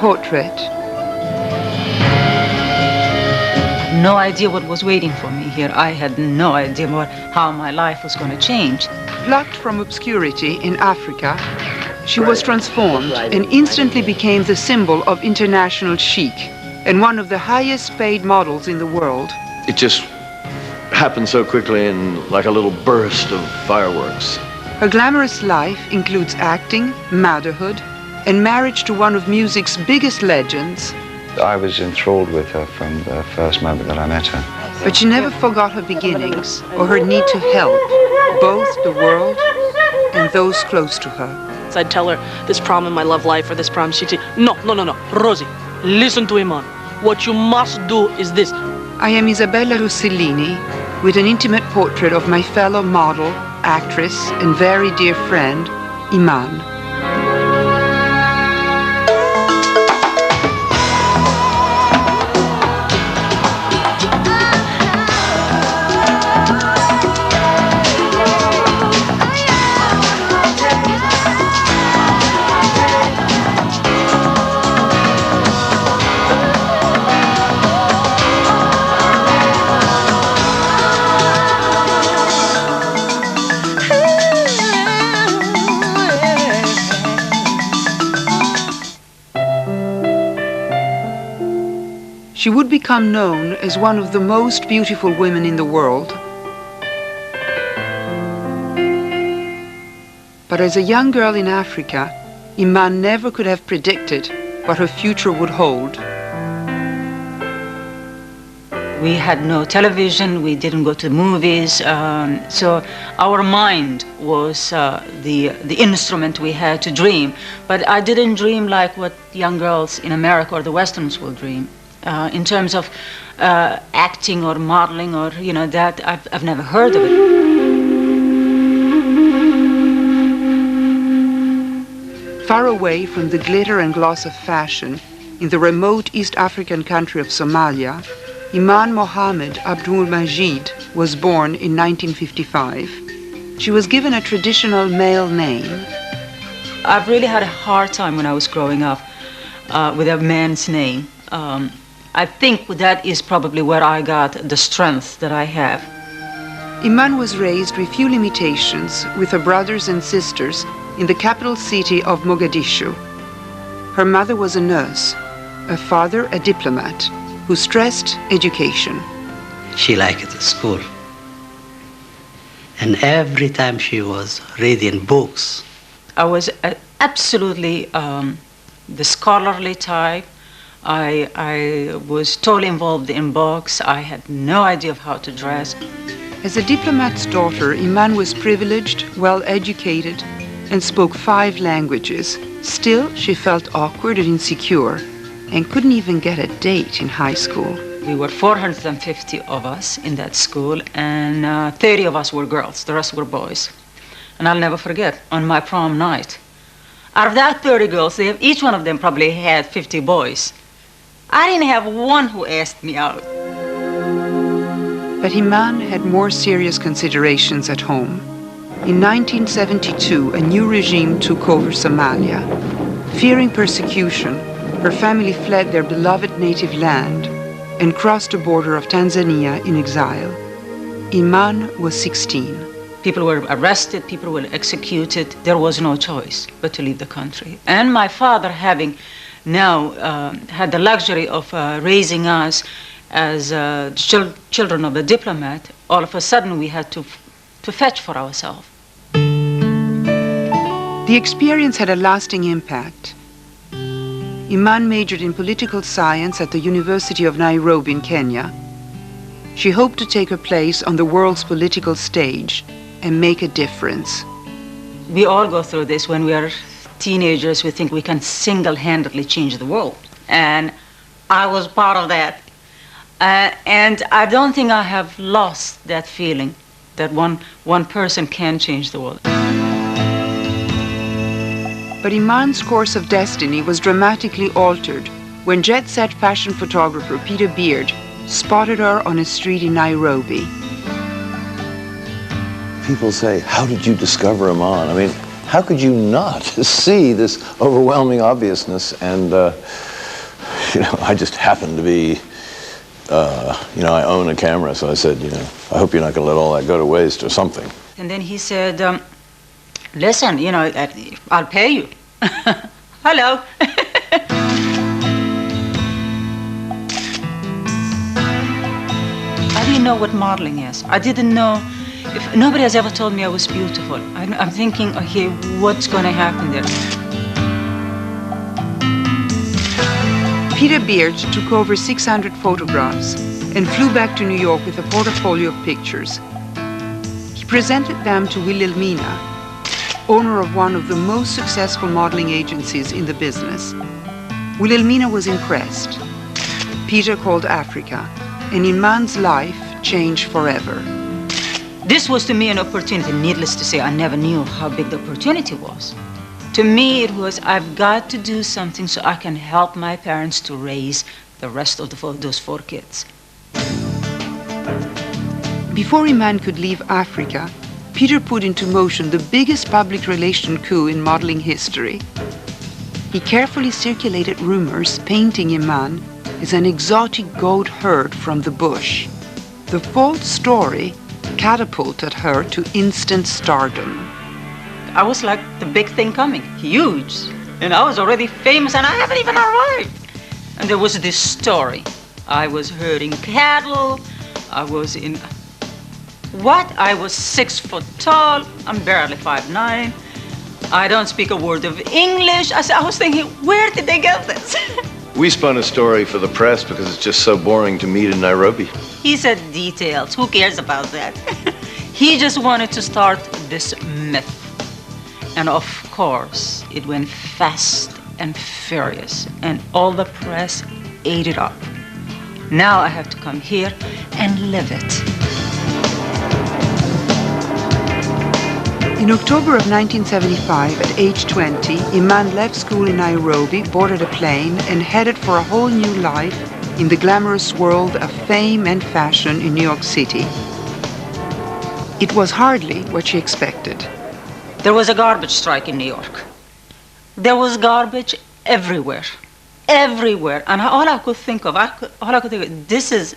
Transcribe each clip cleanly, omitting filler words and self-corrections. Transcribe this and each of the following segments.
portrait. No idea what was waiting for me here. I had no idea how my life was going to change. Plucked from obscurity in Africa, she was transformed and instantly became the symbol of international chic and one of the highest paid models in the world. It just happened so quickly in like a little burst of fireworks. Her glamorous life includes acting, motherhood, and marriage to one of music's biggest legends. I was enthralled with her from the first moment that I met her. But she never forgot her beginnings or her need to help both the world and those close to her. I'd tell her this problem in my love life or this problem. She'd say, no, Rosie, listen to Iman. What you must do is this. I am Isabella Rossellini with an intimate portrait of my fellow model, actress, and very dear friend, Iman. She would become known as one of the most beautiful women in the world. But as a young girl in Africa, Iman never could have predicted what her future would hold. We had no television, we didn't go to movies, so our mind was the instrument we had to dream. But I didn't dream like what young girls in America or the Westerns will dream. In terms of acting or modeling or, that, I've never heard of it. Far away from the glitter and gloss of fashion, in the remote East African country of Somalia, Iman Mohammed Abdul Majid was born in 1955. She was given a traditional male name. I've really had a hard time when I was growing up with a man's name. I think that is probably where I got the strength that I have. Iman was raised with few limitations with her brothers and sisters in the capital city of Mogadishu. Her mother was a nurse, her father a diplomat, who stressed education. She liked school. And every time she was reading books. I was absolutely the scholarly type. I was totally involved in books. I had no idea of how to dress. As a diplomat's daughter, Iman was privileged, well-educated, and spoke 5 languages. Still, she felt awkward and insecure and couldn't even get a date in high school. We were 450 of us in that school, and 30 of us were girls. The rest were boys. And I'll never forget, on my prom night, out of that 30 girls, each one of them probably had 50 boys. I didn't have one who asked me out. But Iman had more serious considerations at home. In 1972, a new regime took over Somalia. Fearing persecution, her family fled their beloved native land and crossed the border of Tanzania in exile. Iman was 16. People were arrested, people were executed. There was no choice but to leave the country. And my father, having now had the luxury of raising us as children of a diplomat, all of a sudden we had to fetch for ourselves. The experience had a lasting impact. Iman majored in political science at the University of Nairobi in Kenya. She hoped to take her place on the world's political stage and make a difference. We all go through this when we are teenagers. We think we can single-handedly change the world. And I was part of that. And I don't think I have lost that feeling that one person can change the world. But Iman's course of destiny was dramatically altered when jet-set fashion photographer Peter Beard spotted her on a street in Nairobi. People say, how did you discover Iman? I mean, how could you not see this overwhelming obviousness and I just happened to be, I own a camera, so I said, I hope you're not going to let all that go to waste or something. And then he said, listen, I'll pay you. Hello. I didn't know what modeling is. I didn't know, if nobody has ever told me I was beautiful. I'm thinking, okay, what's going to happen there? Peter Beard took over 600 photographs and flew back to New York with a portfolio of pictures. He presented them to Wilhelmina, owner of one of the most successful modeling agencies in the business. Wilhelmina was impressed. Peter called Africa, and Iman's life changed forever. This was to me an opportunity. Needless to say, I never knew how big the opportunity was. To me, it was, I've got to do something so I can help my parents to raise the rest of those 4 kids. Before Iman could leave Africa, Peter put into motion the biggest public relation coup in modeling history. He carefully circulated rumors painting Iman as an exotic goat herd from the bush. The false story catapulted her to instant stardom. I was like the big thing coming, huge. And I was already famous and I haven't even arrived. And there was this story. I was herding cattle. I was in... I was 6 foot tall. I'm barely 5'9". I don't speak a word of English. I was thinking, where did they get this? We spun a story for the press because it's just so boring to meet in Nairobi. He said details. Who cares about that? He just wanted to start this myth. And of course, it went fast and furious, and all the press ate it up. Now I have to come here and live it. In October of 1975, at age 20, Iman left school in Nairobi, boarded a plane, and headed for a whole new life in the glamorous world of fame and fashion in New York City. It was hardly what she expected. There was a garbage strike in New York. There was garbage everywhere. Everywhere. And all I could think of, this is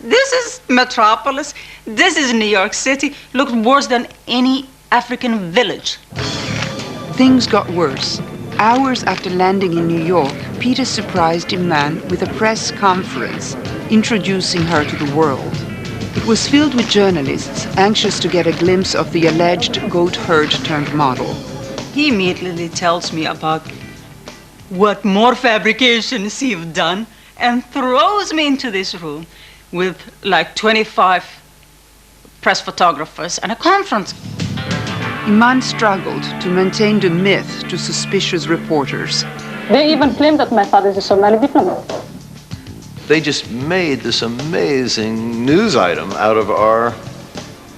Metropolis, this is New York City, looked worse than any African village. Things got worse. Hours after landing in New York, Peter surprised Iman with a press conference introducing her to the world. It was filled with journalists anxious to get a glimpse of the alleged goat herd turned model. He immediately tells me about what more fabrications he've done and throws me into this room with like 25 press photographers and a conference. Iman struggled to maintain the myth to suspicious reporters. They even claim that my father is a Somali diplomat. They just made this amazing news item out of our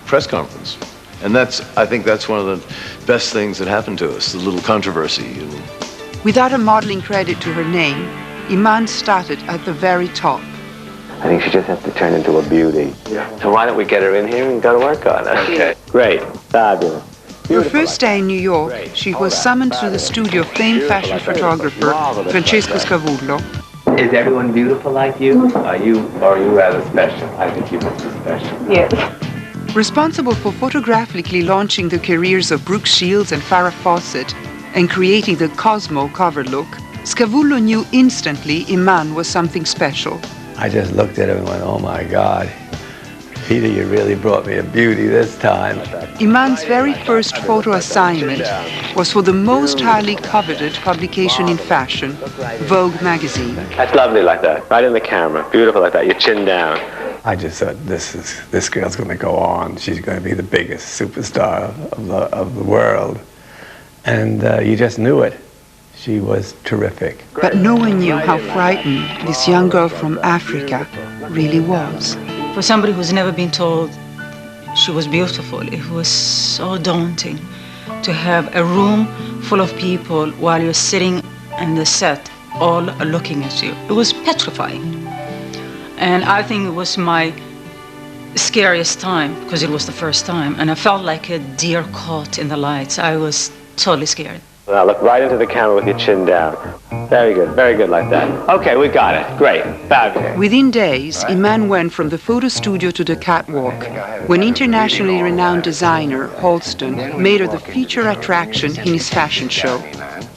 press conference. And I think that's one of the best things that happened to us, the little controversy. Without a modeling credit to her name, Iman started at the very top. I think she just has to turn into a beauty. Yeah. So why don't we get her in here and go to work on it? Okay. Great. Fabulous. Her first day in New York, she was summoned to the studio of famed fashion photographer Francesco Scavullo. Is everyone beautiful like you? Are you rather special? I think you must be special. Yes. Responsible for photographically launching the careers of Brooke Shields and Farrah Fawcett and creating the Cosmo cover look, Scavullo knew instantly Iman was something special. I just looked at him and went, oh my God, Peter, you really brought me a beauty this time. Iman's very first photo assignment was for the most highly coveted publication in fashion, Vogue magazine. That's lovely like that, right in the camera, beautiful like that, your chin down. I just thought, this girl's going to go on. She's going to be the biggest superstar of the world. And you just knew it. She was terrific. But no one knew how frightened this young girl from Africa really was. For somebody who's never been told she was beautiful, it was so daunting to have a room full of people while you're sitting in the set, all looking at you. It was petrifying. And I think it was my scariest time because it was the first time. And I felt like a deer caught in the lights. I was totally scared. Now look right into the camera with your chin down. Very good like that. Okay, we got it. Great, fabulous. Within days, Iman went from the photo studio to the catwalk, when internationally renowned designer Halston made her the feature attraction in his fashion show.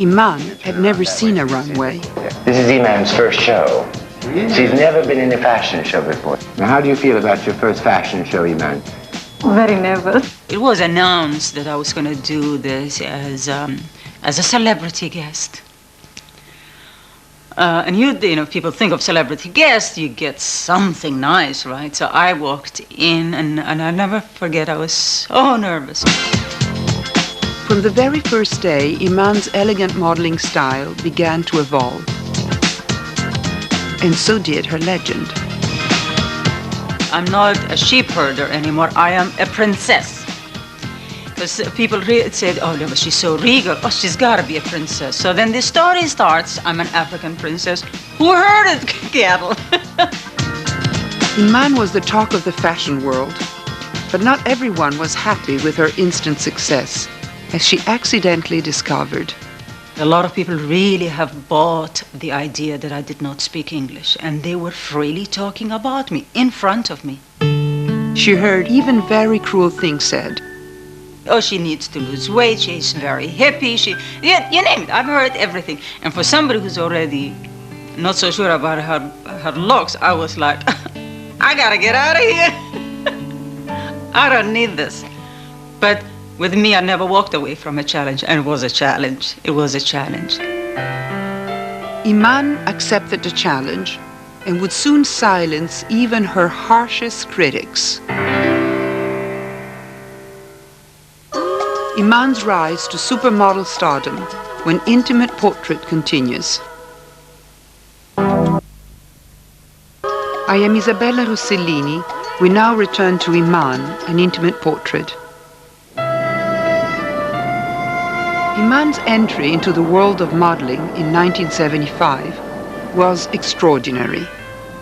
Iman had never seen a runway. This is Iman's first show. She's never been in a fashion show before. Now, how do you feel about your first fashion show, Iman? Very nervous. It was announced that I was going to do this as a celebrity guest. And you know, people think of celebrity guests, you get something nice, right? So I walked in, and I'll never forget, I was so nervous. From the very first day, Iman's elegant modeling style began to evolve. And so did her legend. I'm not a sheep herder anymore, I am a princess. Because people said, oh, no, but she's so regal. Oh, she's got to be a princess. So then the story starts, I'm an African princess who herded cattle. Iman was the talk of the fashion world. But not everyone was happy with her instant success, as she accidentally discovered. A lot of people really have bought the idea that I did not speak English, and they were freely talking about me in front of me. She heard even very cruel things said. Oh, she needs to lose weight, she's very hippie, you name it, I've heard everything. And for somebody who's already not so sure about her looks, I was like, I gotta get out of here. I don't need this. But with me, I never walked away from a challenge, and it was a challenge. It was a challenge. Iman accepted the challenge and would soon silence even her harshest critics. Iman's rise to supermodel stardom when Intimate Portrait continues. I am Isabella Rossellini. We now return to Iman, an Intimate Portrait. Iman's entry into the world of modeling in 1975 was extraordinary.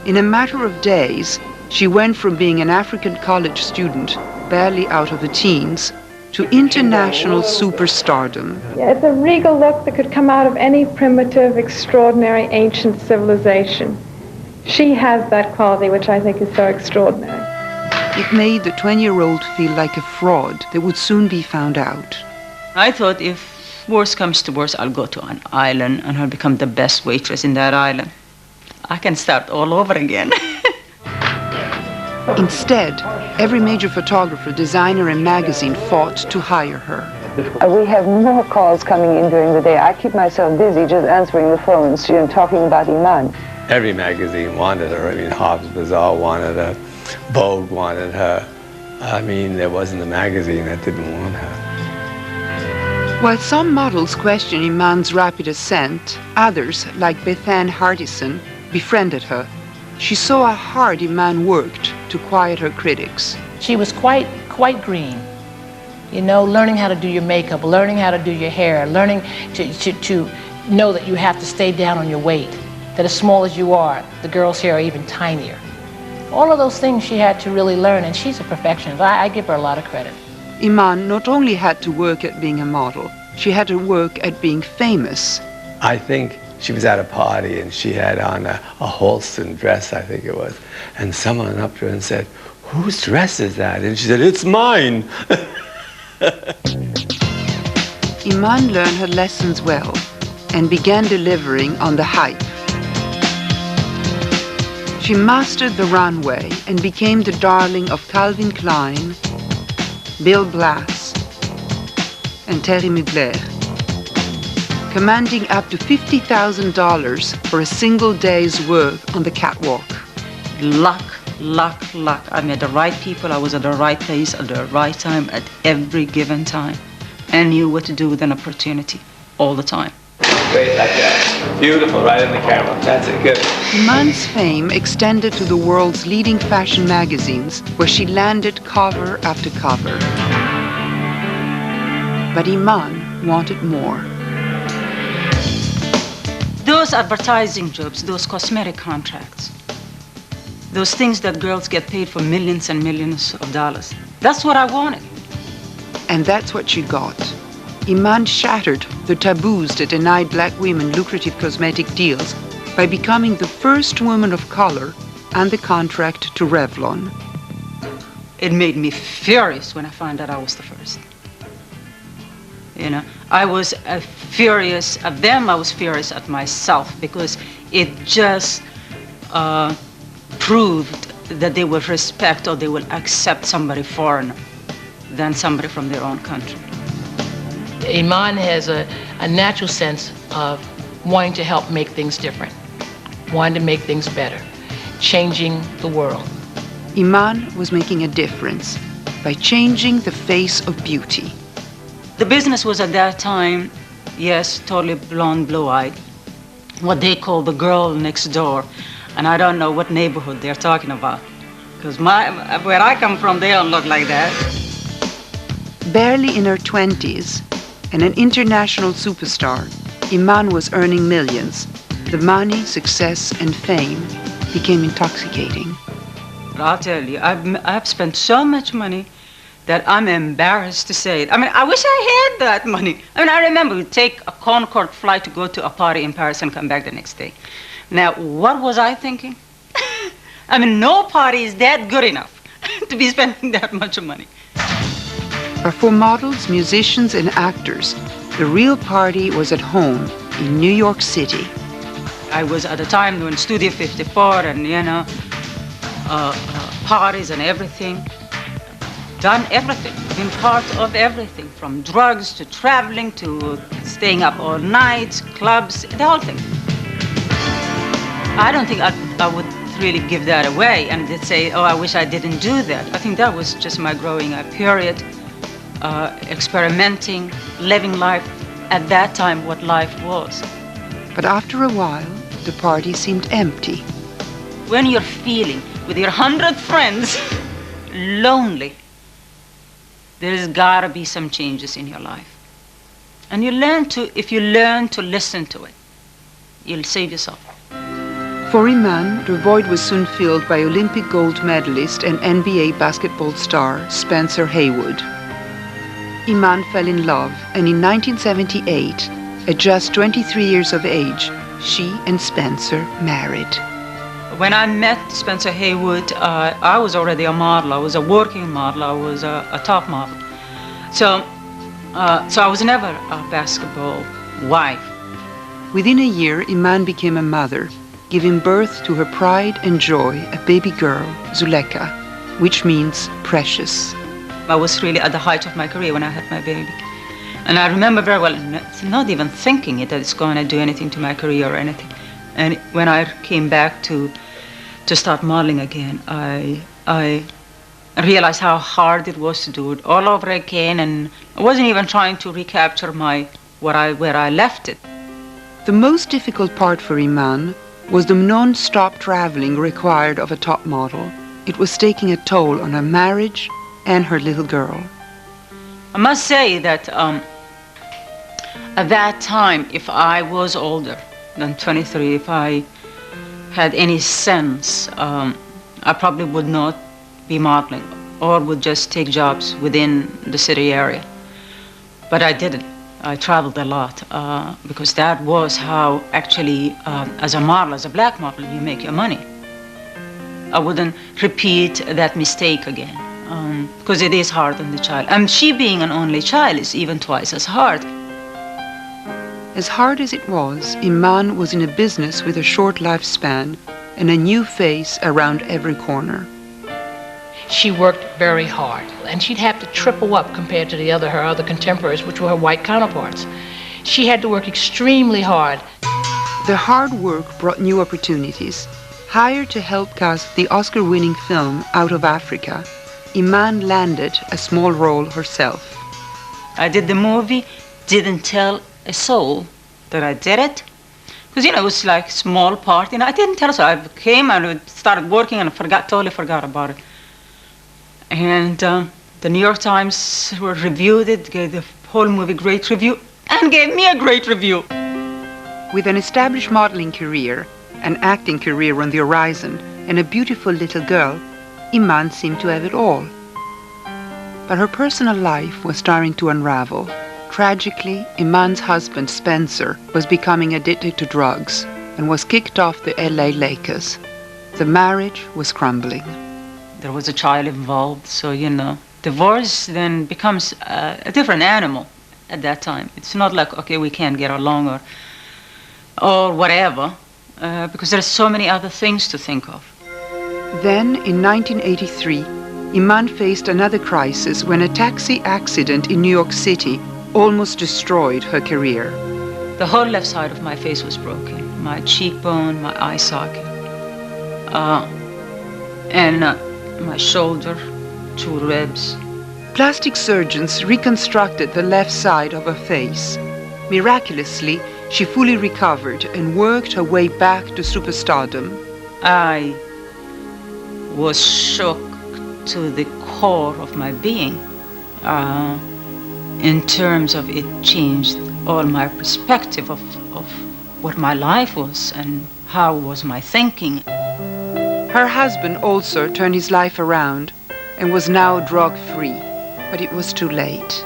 In a matter of days, she went from being an African college student, barely out of the teens, to international superstardom. Yeah, it's a regal look that could come out of any primitive, extraordinary, ancient civilization. She has that quality, which I think is so extraordinary. It made the 20-year-old feel like a fraud that would soon be found out. I thought if worse comes to worse, I'll go to an island and I'll become the best waitress in that island. I can start all over again. Instead, every major photographer, designer, and magazine fought to hire her. We have more calls coming in during the day. I keep myself busy just answering the phones, talking about Iman. Every magazine wanted her. I mean, Hobbs Bazaar wanted her. Vogue wanted her. I mean, there wasn't a magazine that didn't want her. While some models questioned Iman's rapid ascent, others, like Bethann Hardison, befriended her. She saw how hard Iman worked to quiet her critics. She was quite green. Learning how to do your makeup, learning how to do your hair, learning to know that you have to stay down on your weight, that as small as you are, the girls here are even tinier. All of those things she had to really learn, and she's a perfectionist. I give her a lot of credit. Iman not only had to work at being a model, she had to work at being famous. I think she was at a party and she had on a Halston dress, I think it was. And someone went up to her and said, "Whose dress is that?" And she said, "It's mine." Iman learned her lessons well and began delivering on the hype. She mastered the runway and became the darling of Calvin Klein, Bill Blass, and Terry Mugler, commanding up to $50,000 for a single day's work on the catwalk. Luck. I met the right people, I was at the right place at the right time at every given time, and knew what to do with an opportunity all the time. Great, like that. Beautiful, right in the camera. That's it, good. Iman's fame extended to the world's leading fashion magazines, where she landed cover after cover. But Iman wanted more. Those advertising jobs, those cosmetic contracts, those things that girls get paid for millions and millions of dollars, that's what I wanted. And that's what she got. Iman shattered the taboos that denied black women lucrative cosmetic deals by becoming the first woman of color and the contract to Revlon. It made me furious when I found out I was the first. You know, I was furious at them, I was furious at myself, because it just proved that they will respect or they will accept somebody foreigner than somebody from their own country. Iman has a natural sense of wanting to help make things different, wanting to make things better, changing the world. Iman was making a difference by changing the face of beauty. The business was at that time, yes, totally blonde, blue-eyed, what they call the girl next door. And I don't know what neighborhood they're talking about, because where I come from, they don't look like that. Barely in her 20s, and an international superstar, Iman was earning millions. The money, success, and fame became intoxicating. I'll tell you, I've spent so much money that I'm embarrassed to say it. I mean, I wish I had that money. I mean, I remember we'd take a Concorde flight to go to a party in Paris and come back the next day. Now, what was I thinking? I mean, no party is that good enough to be spending that much money. But for models, musicians, and actors, the real party was at home in New York City. I was at the time doing Studio 54 and, you know, parties and everything. Done everything, been part of everything, from drugs to traveling to staying up all night, clubs, the whole thing. I don't think I would really give that away and say, oh, I wish I didn't do that. I think that was just my growing up period, experimenting, living life at that time, what life was. But after a while, the party seemed empty. When you're feeling with your 100 friends lonely, there's gotta be some changes in your life. And if you learn to listen to it, you'll save yourself. For Iman, the void was soon filled by Olympic gold medalist and NBA basketball star Spencer Haywood. Iman fell in love, and in 1978, at just 23 years of age, she and Spencer married. When I met Spencer Haywood, I was already a model. I was a working model. I was a top model. So I was never a basketball wife. Within a year, Iman became a mother, giving birth to her pride and joy, a baby girl, Zuleka, which means precious. I was really at the height of my career when I had my baby. And I remember very well, not even thinking that it's going to do anything to my career or anything. And when I came back to start modeling again, I realized how hard it was to do it all over again, and I wasn't even trying to recapture where I left it. The most difficult part for Iman was the non-stop traveling required of a top model. It was taking a toll on her marriage and her little girl. I must say that at that time, if I was older than 23, if I had any sense, I probably would not be modeling or would just take jobs within the city area. But I didn't. I traveled a lot because that was how actually, as a model, as a black model, you make your money. I wouldn't repeat that mistake again because it is hard on the child. And she being an only child is even twice as hard. As hard as it was, Iman was in a business with a short lifespan and a new face around every corner. She worked very hard, and she'd have to triple up compared to her other contemporaries, which were her white counterparts. She had to work extremely hard. The hard work brought new opportunities. Hired to help cast the Oscar-winning film Out of Africa, Iman landed a small role herself. I did the movie, didn't tell a soul that I did it. Because, it was like a small part, I didn't tell a soul. I came and started working and totally forgot about it. And the New York Times reviewed it, gave the whole movie a great review, and gave me a great review. With an established modeling career, an acting career on the horizon, and a beautiful little girl, Iman seemed to have it all. But her personal life was starting to unravel. Tragically, Iman's husband, Spencer, was becoming addicted to drugs and was kicked off the LA Lakers. The marriage was crumbling. There was a child involved, so, divorce then becomes a different animal at that time. It's not like, okay, we can't get along or whatever, because there's so many other things to think of. Then, in 1983, Iman faced another crisis when a taxi accident in New York City almost destroyed her career. The whole left side of my face was broken. My cheekbone, my eye socket, and my shoulder, 2 ribs. Plastic surgeons reconstructed the left side of her face. Miraculously, she fully recovered and worked her way back to superstardom. I was shook to the core of my being. In terms of it changed all my perspective of what my life was and how was my thinking. Her husband also turned his life around and was now drug-free, but it was too late.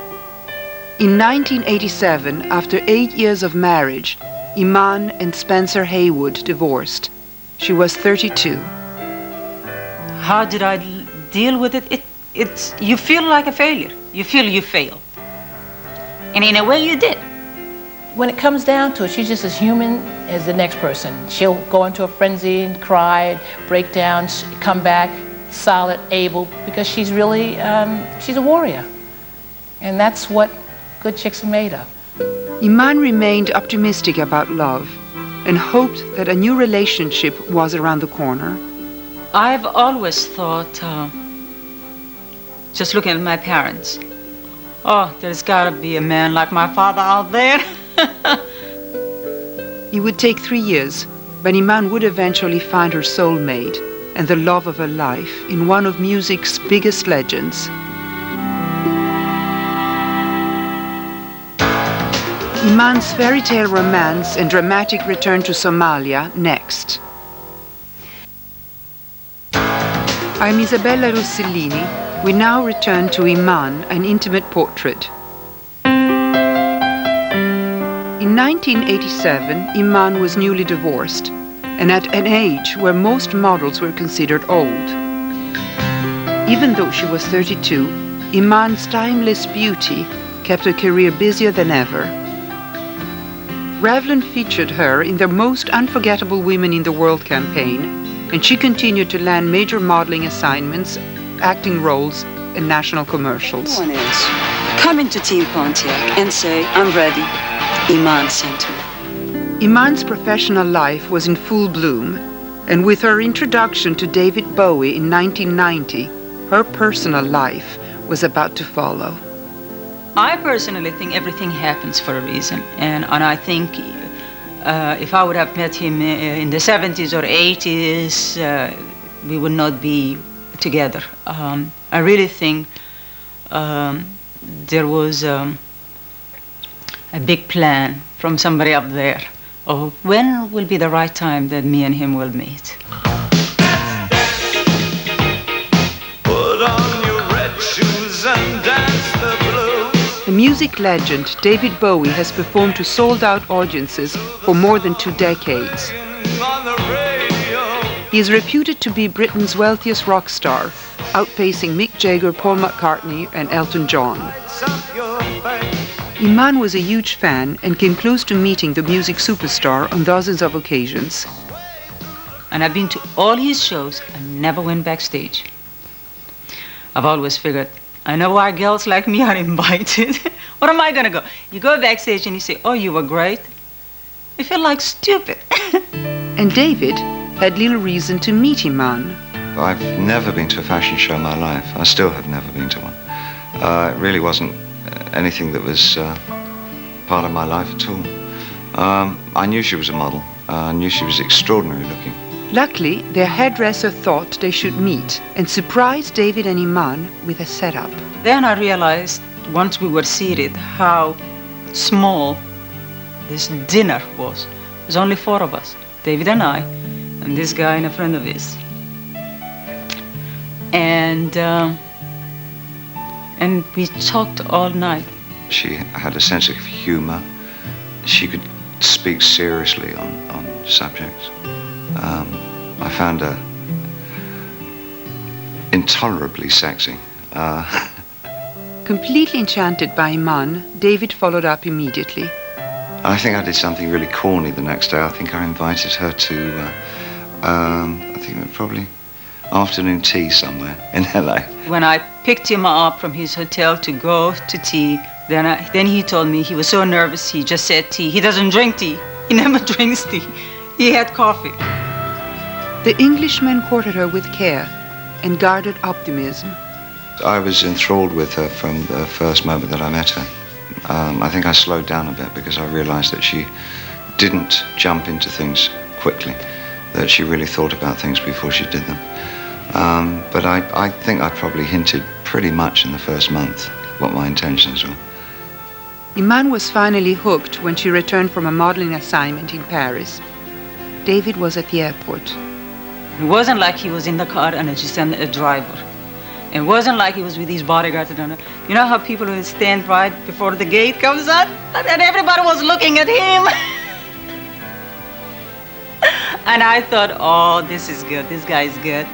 In 1987, after 8 years of marriage, Iman and Spencer Haywood divorced. She was 32. How did I deal with it? You feel like a failure. You feel you failed. And in a way you did. When it comes down to it, she's just as human as the next person. She'll go into a frenzy and cry, break down, come back solid, able, because she's really, she's a warrior. And that's what good chicks are made of. Iman remained optimistic about love and hoped that a new relationship was around the corner. I've always thought, just looking at my parents, oh, there's got to be a man like my father out there. It would take 3 years, but Iman would eventually find her soulmate and the love of her life in one of music's biggest legends. Iman's fairy tale romance and dramatic return to Somalia next. I'm Isabella Rossellini. We now return to Iman, an intimate portrait. In 1987, Iman was newly divorced and at an age where most models were considered old. Even though she was 32, Iman's timeless beauty kept her career busier than ever. Revlon featured her in their Most Unforgettable Women in the World campaign, and she continued to land major modeling assignments, acting roles, and national commercials. One is, come into Team Pontiac and say, I'm ready. Iman sent me. Iman's professional life was in full bloom, and with her introduction to David Bowie in 1990, her personal life was about to follow. I personally think everything happens for a reason, and I think if I would have met him in the 70s or 80s, we would not be together. I really think there was a big plan from somebody up there of when will be the right time that me and him will meet. Put on your red shoes and dance the blues. The music legend David Bowie has performed to sold-out audiences for more than 2 decades. He is reputed to be Britain's wealthiest rock star, outpacing Mick Jagger, Paul McCartney, and Elton John. Iman was a huge fan and came close to meeting the music superstar on dozens of occasions. And I've been to all his shows and never went backstage. I've always figured, I know why girls like me are invited. What am I gonna go? You go backstage and you say, oh, you were great. You feel like stupid. And David had little reason to meet Iman. I've never been to a fashion show in my life. I still have never been to one. It really wasn't anything that was part of my life at all. I knew she was a model. I knew she was extraordinary looking. Luckily, their hairdresser thought they should meet and surprised David and Iman with a setup. Then I realized, once we were seated, how small this dinner was. There was only 4 of us, David and I, and this guy and a friend of his. And we talked all night. She had a sense of humor. She could speak seriously on subjects. I found her intolerably sexy. Completely enchanted by Iman, David followed up immediately. I think I did something really corny the next day. I think I invited her to, I think it was probably afternoon tea somewhere in LA. When I picked him up from his hotel to go to tea, then he told me he was so nervous he just said tea. He doesn't drink tea. He never drinks tea. He had coffee. The Englishman courted her with care and guarded optimism. I was enthralled with her from the first moment that I met her. I think I slowed down a bit because I realized that she didn't jump into things quickly, that she really thought about things before she did them. But I think I probably hinted pretty much in the first month what my intentions were. Iman was finally hooked when she returned from a modeling assignment in Paris. David was at the airport. It wasn't like he was in the car and just a driver. It wasn't like he was with his bodyguards. You know how people will stand right before the gate comes out? And everybody was looking at him. And I thought, oh, this is good. This guy is good.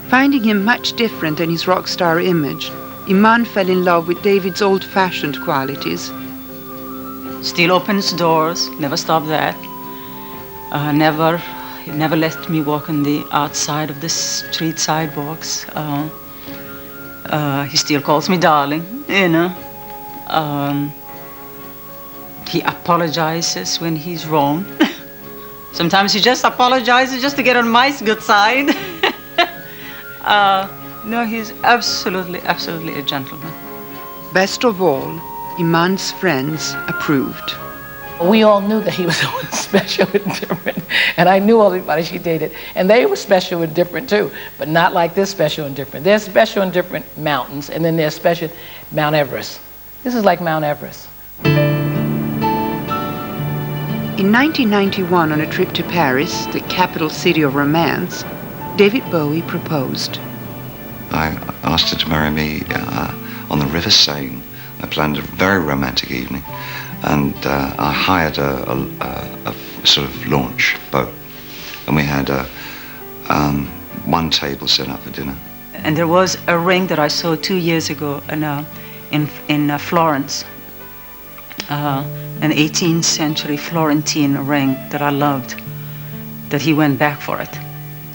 Finding him much different than his rock star image, Iman fell in love with David's old-fashioned qualities. Still opens doors, never stopped that. He never let me walk on the outside of the street sidewalks. He still calls me darling, you know. He apologizes when he's wrong. Sometimes he just apologizes just to get on my good side. No, he's absolutely a gentleman. Best of all, Iman's friends approved. We all knew that he was special and different. And I knew everybody she dated. And they were special and different too, but not like this special and different. There's special and different mountains, and then there's special Mount Everest. This is like Mount Everest. In 1991, on a trip to Paris, the capital city of romance, David Bowie proposed. I asked her to marry me on the River Seine. I planned a very romantic evening, and I hired a sort of launch boat, and we had one table set up for dinner. And there was a ring that I saw 2 years ago in Florence, an 18th century Florentine ring that I loved, that he went back for it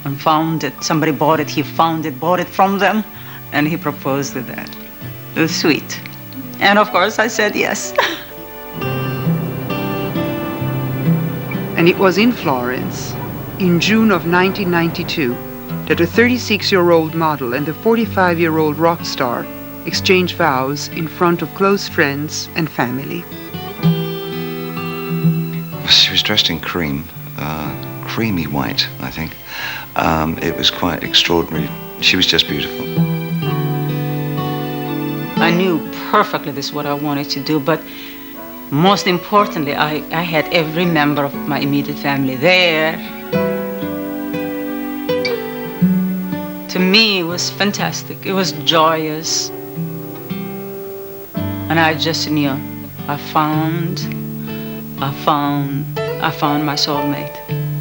and found it. Somebody bought it, he found it, bought it from them, and he proposed with that. It was sweet. And of course I said yes. And it was in Florence, in June of 1992, that a 36-year-old model and a 45-year-old rock star exchanged vows in front of close friends and family. She was dressed in cream, creamy white, I think. It was quite extraordinary. She was just beautiful. I knew perfectly this is what I wanted to do, but most importantly, I had every member of my immediate family there. To me, it was fantastic. It was joyous. And I just knew I found my soulmate.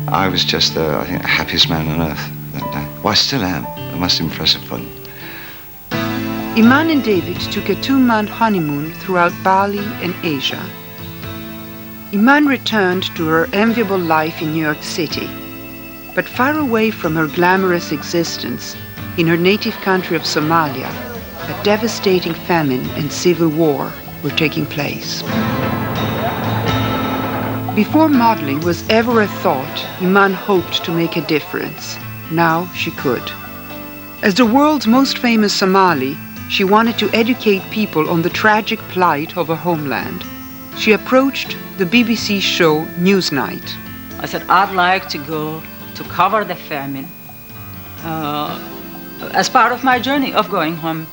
I was just I think, the happiest man on earth that day. Well, I still am. I must impress upon you. Iman and David took a 2-month honeymoon throughout Bali and Asia. Iman returned to her enviable life in New York City, but far away from her glamorous existence, in her native country of Somalia, a devastating famine and civil war were taking place. Before modeling was ever a thought, Iman hoped to make a difference. Now she could. As the world's most famous Somali, she wanted to educate people on the tragic plight of her homeland. She approached the BBC show Newsnight. I said, I'd like to go to cover the famine as part of my journey of going home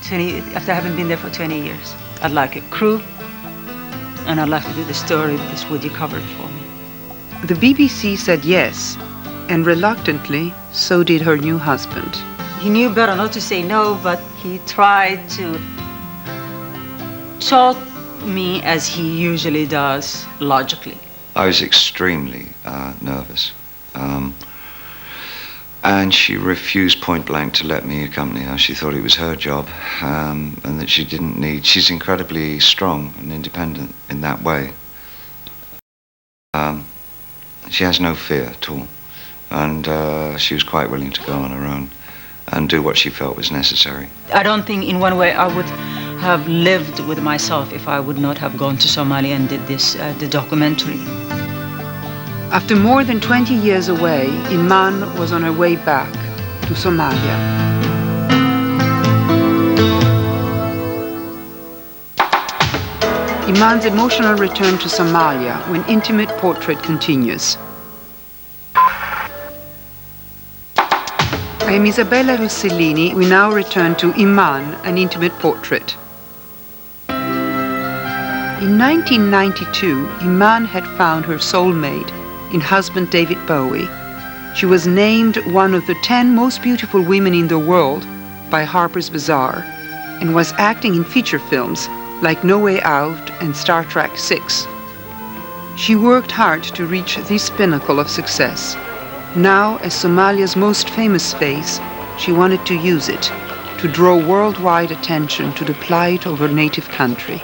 after having been there for 20 years. I'd like a crew, and I'd like to do the story this would you cover it for me. The BBC said yes, and reluctantly, so did her new husband. He knew better not to say no, but he tried to taught me, as he usually does, logically. I was extremely nervous. And she refused point blank to let me accompany her. She thought it was her job, and that she didn't need... She's incredibly strong and independent in that way. She has no fear at all. And she was quite willing to go on her own and do what she felt was necessary. I don't think in one way I would have lived with myself if I would not have gone to Somalia and did this, the documentary. After more than 20 years away, Iman was on her way back to Somalia. Iman's emotional return to Somalia when Intimate Portrait continues. I am Isabella Rossellini. We now return to Iman, an Intimate Portrait. In 1992, Iman had found her soulmate in husband David Bowie. She was named one of the 10 most beautiful women in the world by Harper's Bazaar and was acting in feature films like No Way Out and Star Trek VI. She worked hard to reach this pinnacle of success. Now, as Somalia's most famous face, she wanted to use it to draw worldwide attention to the plight of her native country.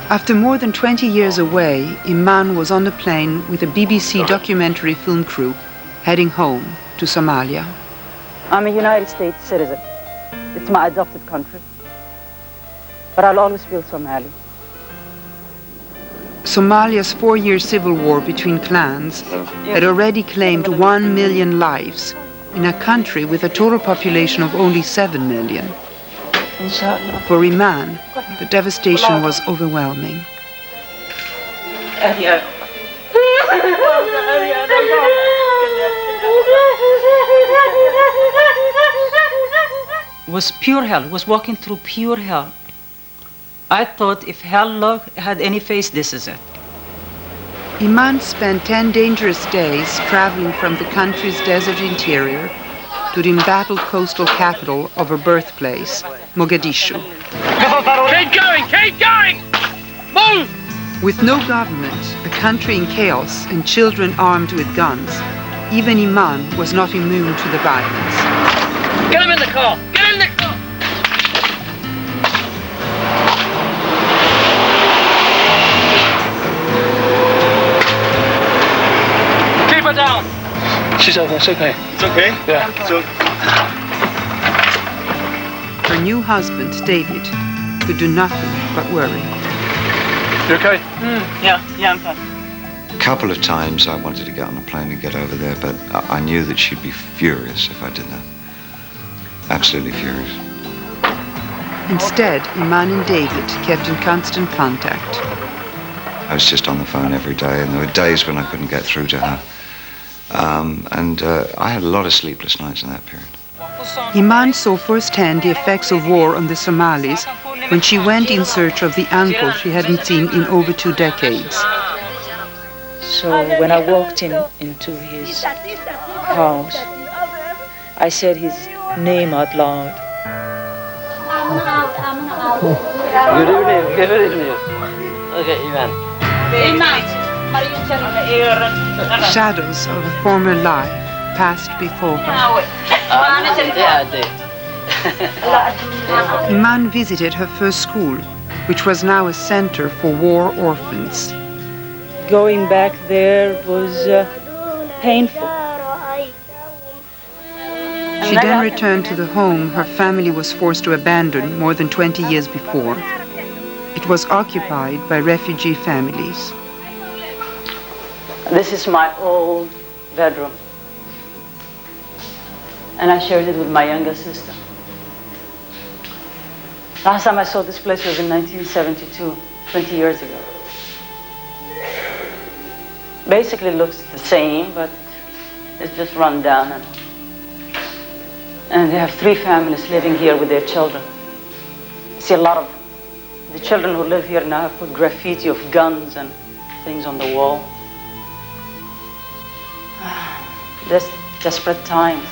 After more than 20 years away, Iman was on the plane with a BBC documentary film crew heading home to Somalia. I'm a United States citizen. It's my adopted country. But I'll always feel Somali. Somalia's 4-year civil war between clans had already claimed 1 million lives in a country with a total population of only 7 million. For Iman, the devastation was overwhelming. Was pure hell, was walking through pure hell. I thought if hell had any face, this is it. Iman spent 10 dangerous days traveling from the country's desert interior to the embattled coastal capital of her birthplace, Mogadishu. Keep going! Keep going! Move! With no government, a country in chaos, and children armed with guns, even Iman was not immune to the violence. Get him in the car! Get in the car! Keep her down! She's okay, it's okay. It's okay? Yeah. It's okay. Her new husband, David, could do nothing but worry. You okay? Yeah, I'm fine. A couple of times I wanted to get on a plane and get over there, but I knew that she'd be furious if I did that. Absolutely furious. Instead, Iman and David kept in constant contact. I was just on the phone every day, and there were days when I couldn't get through to her. I had a lot of sleepless nights in that period. Iman saw firsthand the effects of war on the Somalis when she went in search of the uncle she hadn't seen in over 2 decades. So when I walked into his house, I said his name out loud. Good evening, good evening. Okay, Iman. Shadows of a former life passed before her. Iman visited her first school, which was now a center for war orphans. Going back there was painful. She then returned to the home her family was forced to abandon more than 20 years before. It was occupied by refugee families. This is my old bedroom. And I shared it with my younger sister. Last time I saw this place was in 1972, 20 years ago. Basically looks the same, but it's just run down. And they have 3 families living here with their children. I see a lot of the children who live here now have put graffiti of guns and things on the wall. There's desperate times.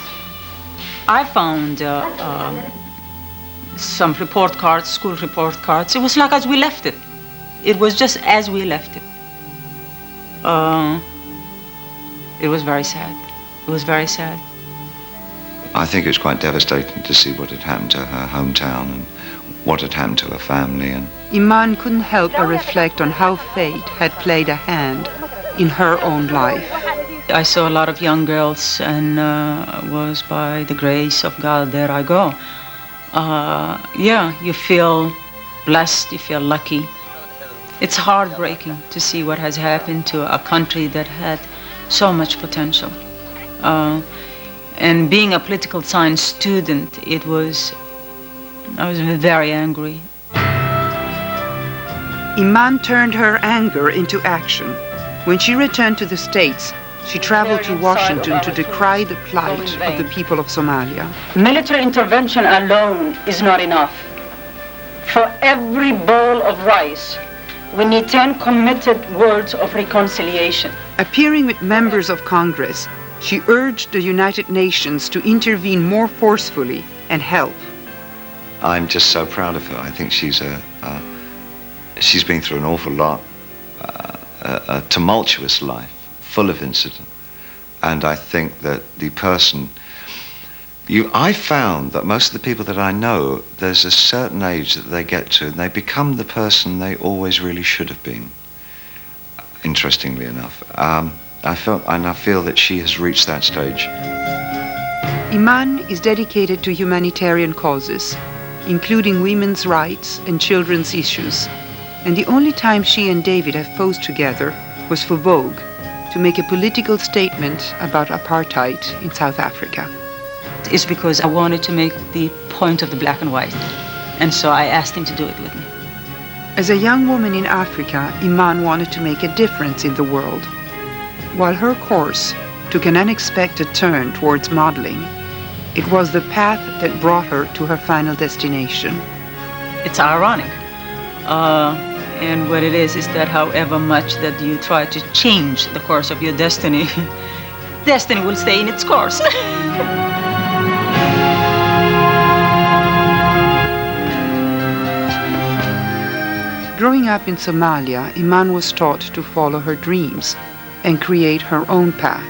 I found some report cards, school report cards. It was like as we left it. It was just as we left it. It was very sad. It was very sad. I think it was quite devastating to see what had happened to her hometown and what had happened to her family. And Iman couldn't help but reflect on how fate had played a hand in her own life. I saw a lot of young girls, and was by the grace of God, there I go. Yeah, you feel blessed, you feel lucky. It's heartbreaking to see what has happened to a country that had so much potential. And being a political science student, I was very angry. Iman turned her anger into action. When she returned to the States, she traveled to Washington to decry the plight of the people of Somalia. Military intervention alone is not enough. For every bowl of rice, we need 10 committed words of reconciliation. Appearing with members of Congress, she urged the United Nations to intervene more forcefully and help. I'm just so proud of her. I think she's been through an awful lot, a tumultuous life, full of incident. And I think that I found that most of the people that I know, there's a certain age that they get to, and they become the person they always really should have been, interestingly enough. I feel that she has reached that stage. Iman is dedicated to humanitarian causes, including women's rights and children's issues. And the only time she and David have posed together was for Vogue, to make a political statement about apartheid in South Africa. It's because I wanted to make the point of the black and white. And so I asked him to do it with me. As a young woman in Africa, Iman wanted to make a difference in the world. While her course took an unexpected turn towards modeling, it was the path that brought her to her final destination. It's ironic. And what it is that however much that you try to change the course of your destiny, destiny will stay in its course. Growing up in Somalia, Iman was taught to follow her dreams and create her own path.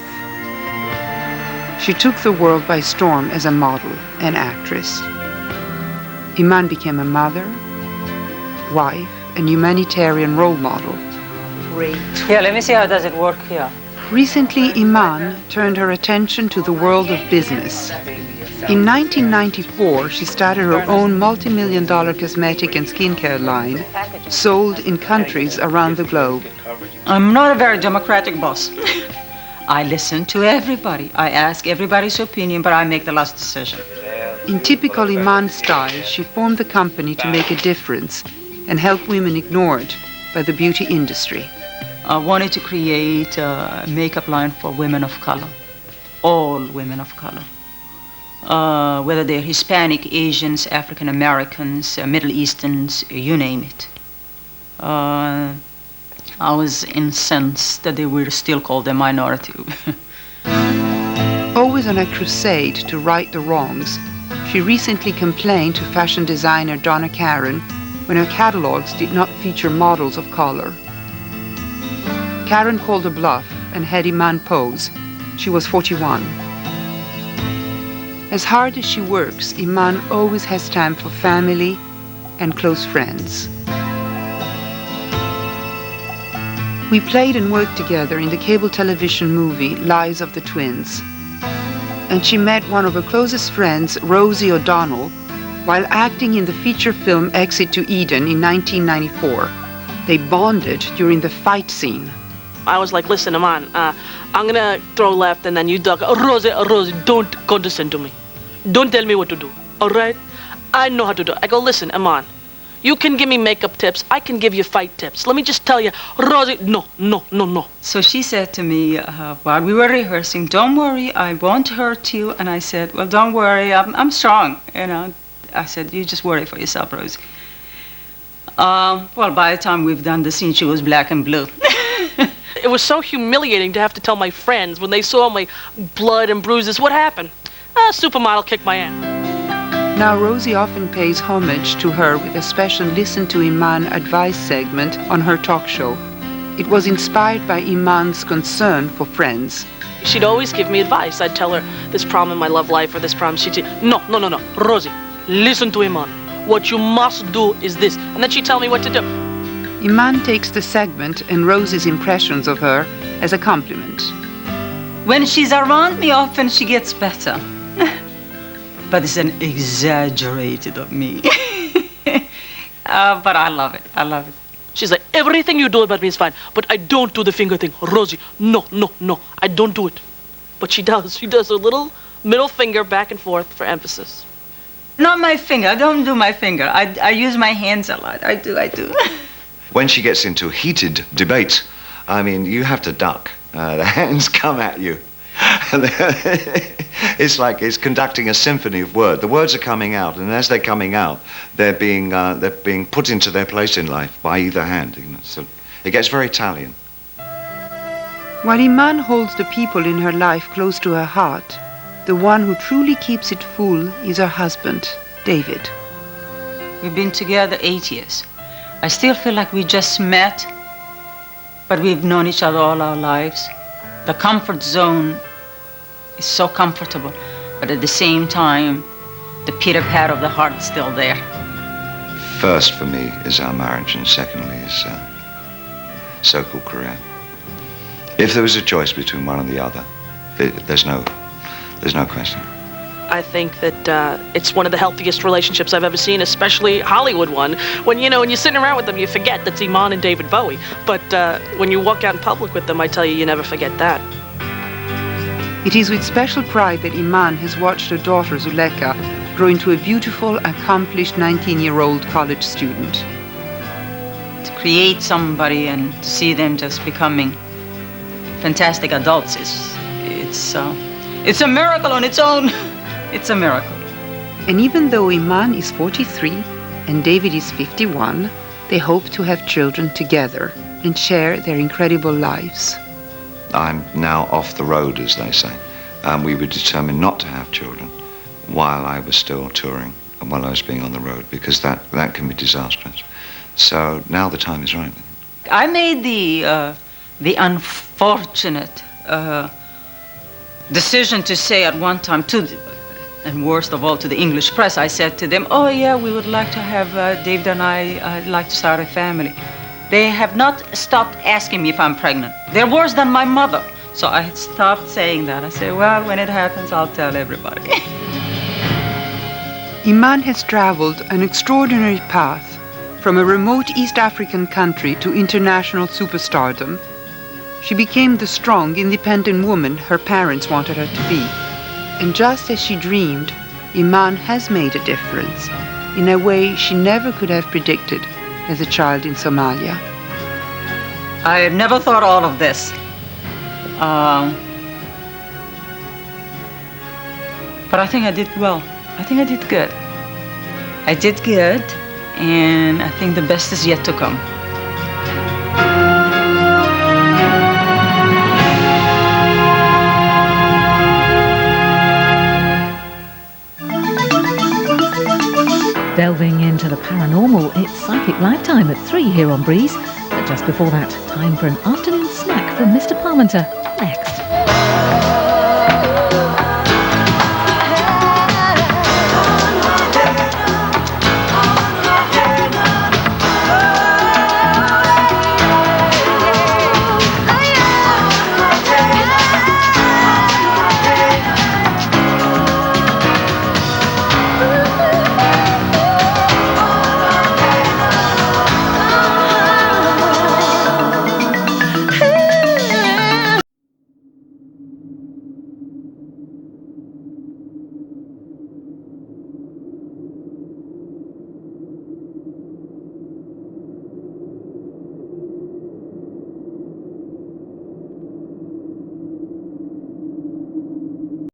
She took the world by storm as a model and actress. Iman became a mother, wife, and humanitarian role model. Great. Yeah, let me see how does it work here. Recently, Iman turned her attention to the world of business. In 1994, she started her own multi-million-dollar cosmetic and skincare line, sold in countries around the globe. I'm not a very democratic boss. I listen to everybody. I ask everybody's opinion, but I make the last decision. In typical Iman style, she formed the company to make a difference and help women ignored by the beauty industry. I wanted to create a makeup line for women of color, all women of color. Whether they're Hispanic, Asians, African Americans, Middle Easterns, you name it. I was incensed that they were still called a minority. Always on a crusade to right the wrongs, she recently complained to fashion designer Donna Karan when her catalogs did not feature models of color. Karan called her bluff and had Iman pose. She was 41. As hard as she works, Iman always has time for family and close friends. We played and worked together in the cable television movie Lives of the Twins. And she met one of her closest friends, Rosie O'Donnell, while acting in the feature film Exit to Eden in 1994. They bonded during the fight scene. I was like, listen, Iman, I'm gonna throw left and then you duck. Rosie, don't condescend to me. Don't tell me what to do, all right? I know how to do it. I go, listen, Iman, you can give me makeup tips. I can give you fight tips. Let me just tell you, Rosie, no. So she said to me while we were rehearsing, don't worry, I won't hurt you. And I said, well, don't worry, I'm strong. You know, I said, you just worry for yourself, Rosie. Well, by the time we've done the scene, she was black and blue. It was so humiliating to have to tell my friends when they saw my blood and bruises. What happened? A supermodel kicked my ass. Now Rosie often pays homage to her with a special Listen to Iman advice segment on her talk show. It was inspired by Iman's concern for friends. She'd always give me advice. I'd tell her this problem in my love life or this problem. She'd say, no, Rosie, listen to Iman. What you must do is this. And then she'd tell me what to do. Iman takes the segment and Rosie's impressions of her as a compliment. When she's around me, often she gets better. But it's an exaggerated of me. But I love it. I love it. She's like, everything you do about me is fine, but I don't do the finger thing. Rosie, no, I don't do it. But she does. She does her little middle finger back and forth for emphasis. Not my finger. I don't do my finger. I use my hands a lot. I do. When she gets into heated debate, I mean, you have to duck. The hands come at you. It's like it's conducting a symphony of words. The words are coming out, and as they're coming out, they're being put into their place in life by either hand. You know? So it gets very Italian. While Iman holds the people in her life close to her heart, the one who truly keeps it full is her husband, David. We've been together 8 years. I still feel like we just met, but we've known each other all our lives. The comfort zone is so comfortable, but at the same time, the pitter-patter of the heart is still there. First for me is our marriage, and secondly is so-called career. If there was a choice between one and the other, there's no question. I think that it's one of the healthiest relationships I've ever seen, especially Hollywood one. When you're sitting around with them, you forget that's Iman and David Bowie. But when you walk out in public with them, I tell you, you never forget that. It is with special pride that Iman has watched her daughter Zuleka grow into a beautiful, accomplished 19-year-old college student. To create somebody and to see them just becoming fantastic adults it's a miracle on its own. It's a miracle. And even though Iman is 43 and David is 51, they hope to have children together and share their incredible lives. I'm now off the road, as they say. We were determined not to have children while I was still touring and while I was being on the road, because that can be disastrous. So now the time is right. I made the unfortunate decision to say at one time and worst of all to the English press, I said to them, oh yeah, we would like to have, David and I'd like to start a family. They have not stopped asking me if I'm pregnant. They're worse than my mother. So I had stopped saying that. I said, well, when it happens, I'll tell everybody. Iman has traveled an extraordinary path from a remote East African country to international superstardom. She became the strong, independent woman her parents wanted her to be. And just as she dreamed, Iman has made a difference in a way she never could have predicted as a child in Somalia. I had never thought all of this. But I think I did well. I think I did good. I did good, and I think the best is yet to come. Delving into the paranormal, it's Psychic Lifetime at 3 here on Breeze. But just before that, time for an afternoon snack from Mr. Parmenter. Next.